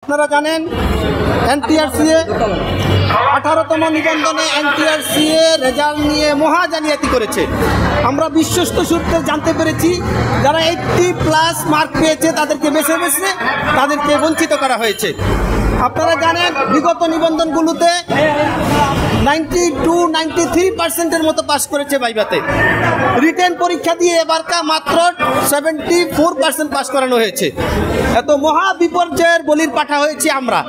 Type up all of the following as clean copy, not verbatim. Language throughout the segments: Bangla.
আপনারা জানেন এনটিআরসিএ 18তম নিবন্ধনে এনটিআরসিএ রেজাল্ট নিয়ে মহা জালিয়াতি করেছে। আমরা বিশ্বস্ত সূত্রে জানতে পেরেছি যারা 80+ মার্ক পেয়েছে তাদেরকে বেছে বেছে তাদেরকে বঞ্চিত করা হয়েছে। আপনারা জানেন বিগত নিবন্ধনগুলোতে 92-93% মতো পাস করেছে ভাইভাতে। রিটেন পরীক্ষা দিয়ে এবারকা মাত্র 74% পাস করানো হয়েছে। এত মহা বিপর্যয়ের বলির পাঠা হয়েছি আমরা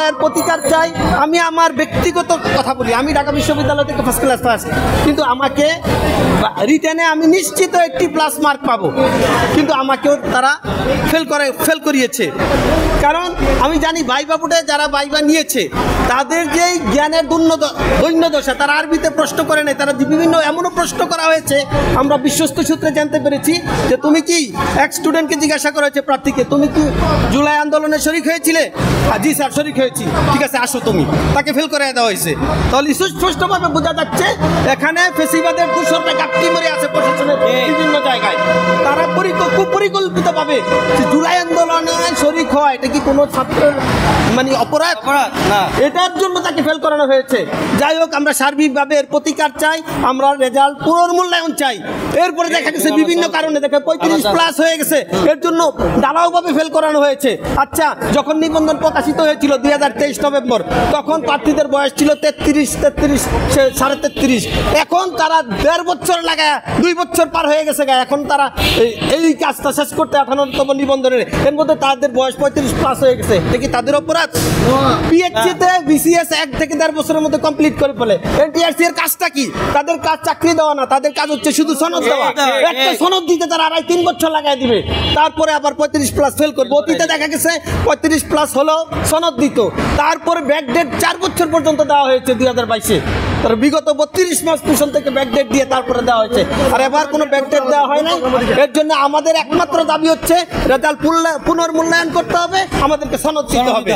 এর প্রতিকার চাই। আমি আমার ব্যক্তিগত কথা বলি, আমি ঢাকা বিশ্ববিদ্যালয় থেকে ফার্স্ট ক্লাস পাস, কিন্তু আমাকে রিটেনে আমি নিশ্চিত 80+ মার্ক পাবো, কিন্তু আমাকেও তারা ফেল করিয়েছে। কারণ আমি জানি ভাইবা বোর্ডে যারা ভাইবা নিয়েছে তাদের যেই জ্ঞানের দৈন্যদশা, তারা আরবিতে প্রশ্ন করে নেই, তারা বিভিন্ন এমনও প্রশ্ন করা হয়েছে। আমরা বিশ্বস্ত সূত্রে জানতে পেরেছি যে তুমি কি এক স্টুডেন্টকে জিজ্ঞাসা করা হয়েছে প্রার্থীকে, তুমি কি জুলাই আন্দোলনে শরিক হয়েছিলে? জি স্যার শরিক হয়েছি। ঠিক আছে আসো তুমি, তাকে ফেল করে দেওয়া হয়েছে। তাহলে স্পষ্টভাবে বোঝা যাচ্ছে এখানে ফেসিবাদের দূষণটা ঘাটতি মরে আছে প্রশাসনের বিভিন্ন জায়গায়। তারা কুপরিকল্পিতভাবে জুলাই আন্দোলনে শরিক হয়, এটা কি কোনো ছাত্রের মানে অপরাধ না, এটার জন্য তাকে ফেল করানো হয়েছে। যাই হোক, আমরা সার্বিকভাবে এর প্রতিকার চাই, আমরা রেজাল্ট পুনর্মূল্যায়ন চাই। এরপরে দেখা গেছে বিভিন্ন কারণে দেখে 35+ হয়ে গেছে, এর জন্য ঢালাওভাবে ফেল করানো হয়েছে। আচ্ছা, যখন নিবন্ধন প্রকাশিত হয়েছিল 2023 নভেম্বর, তখন প্রার্থীদের বয়স ছিল 33, 33.5। এখন তারা 1.5 বছর লাগায় 2 বছর পার হয়ে গেছে। এখন তারা এই কাজটা শেষ করতে 18তম নিবন্ধনের, এর মধ্যে তাদের বয়স 35+ হয়ে গেছে। দেখি তাদের অপরাধ। পিএইচসিতে বিসিএস 1 থেকে 1.5 বছরের মধ্যে কমপ্লিট করে ফেলে। এনটিআরসি এর কাজটা কি? তাদের কাজ চাকরি দেওয়া না, তাদের কাজ হচ্ছে শুধু সনদ দেওয়া। একটা সনদ দিতে তারা 2.5-3 বছর লাগাই দিবে, তারপরে আবার 35+ ফেল করবে। অতীতে দেখা গেছে 35+ হলেও সনদ দিত, তারপরে ব্যাকডেট 4 বছর পর্যন্ত দেওয়া হয়েছে 2022-এ। তার বিগত 32 মাস পিছন থেকে ব্যাকডেট দিয়ে তারপরে দেওয়া হয়েছে, আর এবার কোনো ব্যাকডেট দেওয়া হয় না। এর জন্য আমাদের একমাত্র দাবি হচ্ছে রেজাল্ট পুনর্মূল্যায়ন করতে হবে, আমাদেরকে সনদ দিতে হবে।